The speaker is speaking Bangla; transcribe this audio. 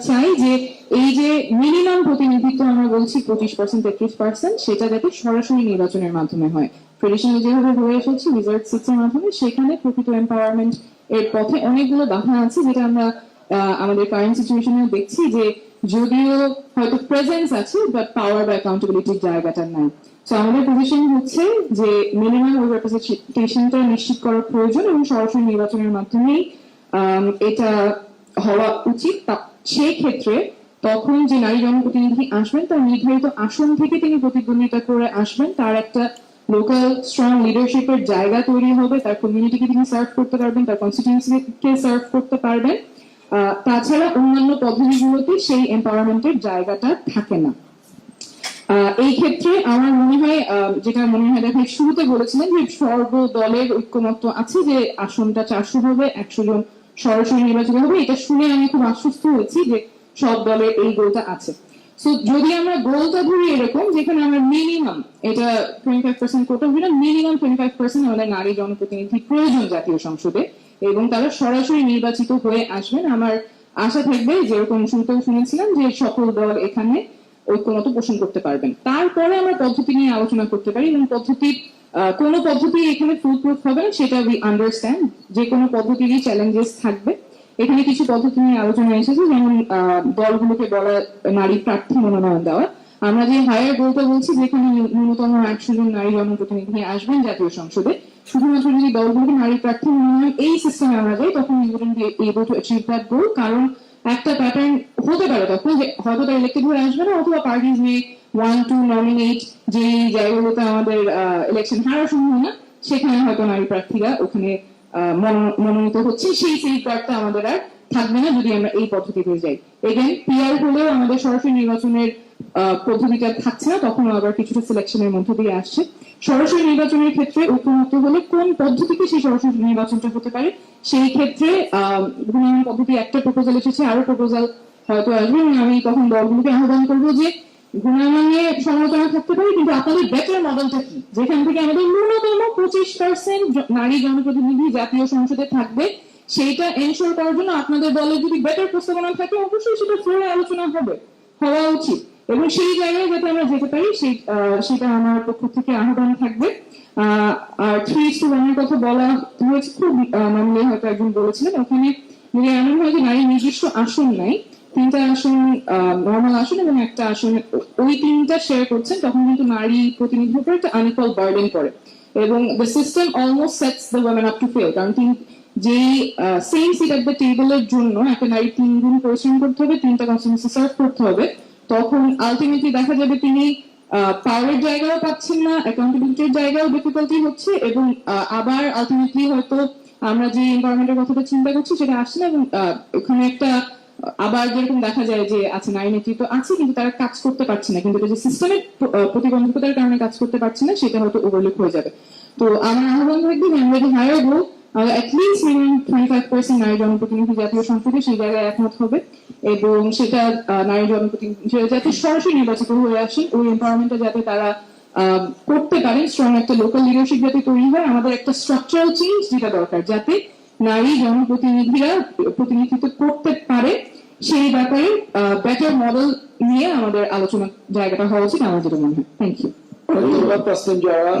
চাই যে এই যে মিনিমাম প্রতিনিধিত্ব আমরা বলছি 25% 33%, সেটা যাতে সরাসরি নির্বাচনের মাধ্যমে হয়। ট্রেডিশনাল যেভাবে হয়ে এসেছে রিজার্ভ সিটের মাধ্যমে, সেখানে প্রকৃত এম্পাওয়ারমেন্ট এর পথে অনেকগুলো বাধা আছে, যেটা আমরা আমাদের কারেন্ট সিচুয়েশনে দেখছি যে যদিও হয়তো প্রেজেন্স আছে বাট পাওয়ার বা অ্যাকাউন্টেবিলিটির জায়গাটা নাই। তো আমাদের পজিশন হচ্ছে যে মিনিমাম ওই রিপ্রেজেন্টেশনটা নিশ্চিত করার প্রয়োজন এবং সরাসরি নির্বাচনের মাধ্যমেই এটা হওয়া উচিত। সেই ক্ষেত্রে তখন যে নারী জনপ্রতিনিধি আসবেন তার নির্ধারিত আসন থেকে তিনি প্রতিদ্বন্দ্বিতা করে আসবেন, তার একটা লোকাল স্ট্রং লিডারশিপের জায়গা তৈরি হবে, তার কমিউনিটিকে তিনি সার্ভ করতে পারবেন, তার কনস্টিটিউয়েন্সিকে সার্ভ করতে পারবেন। তাছাড়া অন্যান্য পদ্ধতিগুলোতে সেই এম্পাওয়ারমেন্টের জায়গাটা থাকে না। এই ক্ষেত্রে আমার মনে হয় যেটা মনে হয় দেখা শুরুতে বলেছিলেন যে সর্বদলের ঐক্যমত্য আছে যে আসনটা 400 হবে, 100 জন সরাসরি নির্বাচিত হবে। এটা শুনে আমি খুব আশ্বস্ত হয়েছি যে সব দলের এই গোলটা আছে। সো যদি আমরা গোলটা ধরি এরকম যেখানে আমরা মিনিমাম এটা 25% কোটা হলে মিনিমাম 25% আমাদের নারী জনপ্রতিনিধি প্রয়োজন জাতীয় সংসদে, এবং তারা সরাসরি নির্বাচিত হয়ে আসবেন। আমার আশা থাকবে যেরকম শুরুতেও শুনেছিলাম যে সকল দল এখানে ঐক্যমত পোষণ করতে পারবেন। তারপরে আমরা পদ্ধতি নিয়ে আলোচনা করতে পারি, এবং পদ্ধতির কোন পদ্ধতি এখানে ফুল প্রুফ হবে না সেটা উই আন্ডারস্ট্যান্ড। যে কোনো পদ্ধতিরই চ্যালেঞ্জেস থাকবে। এখানে কিছু পদ্ধতি নিয়ে আলোচনা এসেছে, যেমন দলগুলোকে বলা নারী প্রার্থী মনোনয়ন দেওয়া। আমরা যে হায়ার গোলটা বলছি যেখানে ন্যূনতম 100 জন নারী জনপ্রতিনিধি আসবেন জাতীয় সংসদে, শুধুমাত্র যদি দলগুলোকে নারী প্রার্থী মনোনয়ন এই সিস্টেমে আমরা যাই তখন we wouldn't be able to achieve that goal. কারণ একটা প্যাটার্ন হতে পারে তখন যে হয়তো তারা ইলেক্টেড হয়ে আসবে না, অথবা পার্টিজ মে ওয়ান টু নমিনেট যে জায়গাগুলোতে আমাদের ইলেকশন হারার সম্ভাবনা, সেখানে হয়তো নারী প্রার্থীরা ওখানে মনোনীত হচ্ছে, সেই সেফগার্ডটা আমাদের আর থাকবে না যদি আমরা এই পদ্ধতিতে যাই। এগেন পিআর হলেও আমাদের সরাসরি নির্বাচনের পদ্ধতিটা থাকছে না, তখন আবার কিছুটা সিলেকশনের মধ্য দিয়ে আসছে। সরাসরি নির্বাচনের ক্ষেত্রে ঐক্যমত্য হলে কোন পদ্ধতিতে সেই সরাসরি নির্বাচনটা হতে পারে, সেই ক্ষেত্রে গুণায়ন পদ্ধতি একটা প্রপোজাল এসেছে, আরো প্রপোজাল হয়তো আসবে, এবং আমি তখন দলগুলোকে আহ্বান করবো যে গুণায়নে সমালোচনা থাকতে পারে, কিন্তু আপনাদের বেটার মডেলটা কি, যেখান থেকে আমাদের ন্যূনতম 25% নারী জনপ্রতিনিধি জাতীয় সংসদে থাকবে, সেইটা এনশোর করার জন্য আপনাদের দলের যদি বেটার প্রস্তাবনা থাকে অবশ্যই সেটা ফ্লোরে আলোচনা হওয়া উচিত, এবং সেই জায়গায় যাতে আমরা যেতে পারি সেটা আমার পক্ষ থেকে আহ্বান থাকবে। আর 3:1 এর কথা বলা হয়েছে, খুব মানলে হয়তো একজন বলেছিলেন ওখানে যদি এমন হয় যে নারী নিজস্ব আসন নাই, 3টা আসন নর্মাল আসন এবং একটা আসন ওই 3টা শেয়ার করছেন, তখন কিন্তু নারী প্রতিনিধির উপর একটা আনইকুয়াল বার্ডেন পড়ে, এবং the system almost sets the women up to fail. কারণ যে সেম সিট এট দ্য টেবলের জন্য একটা নারী 3 গুণ পরিশ্রম করতে হবে, 3টা কনস্টিটিউয়েন্সি সার্ভ করতে হবে, তখন আলটিমেটলি দেখা যাবে তিনি পাওয়ারের জায়গাও পাচ্ছেন না, অ্যাকাউন্টেবিলিটির জায়গাও ডিফিকাল্টি হচ্ছে, এবং আবার আলটিমেটলি হয়তো আমরা যে এনভায়রনমেন্টের কথাটা চিন্তা করছি সেটা আসছে না, এবং ওখানে একটা আবার যেরকম দেখা যায় যে আচ্ছা নারী নেতৃত্ব আছে কিন্তু তারা কাজ করতে পারছে না, কিন্তু এটা যে সিস্টেমের প্রতিবন্ধকতার কারণে কাজ করতে পারছে না সেটা হয়তো ওভারলুক হয়ে যাবে। তো আমার আহ্বান থাকবে যে আমরা যদি হায়ার গোল অ্যাটলিস্ট মিনিমাম 25% নারী জনপ্রতিনিধি জাতীয় সংসদে সেই জায়গায় একমত হবে, এবং সেটা নারী জনপ্রতিনিধি যাতে সরাসরি নির্বাচিত হয়ে আসেন, ওই এম্পাওয়ারমেন্টটা যাতে তারা করতে পারেন, স্ট্রং একটা লোকাল লিডারশিপ যাতে তৈরি হয়। আমাদের একটা স্ট্রাকচারাল চেঞ্জ যেটা দরকার, যাতে নারী জনপ্রতিনিধিরা প্রতিনিধিত্ব করতে পারে, সেই ব্যাপারে বেটার মডেল নিয়ে আমাদের আলোচনা জায়গাটা হওয়া উচিত আমার যেটা মনে হয়। Thank you. ধন্যবাদ তাসলিম জারা।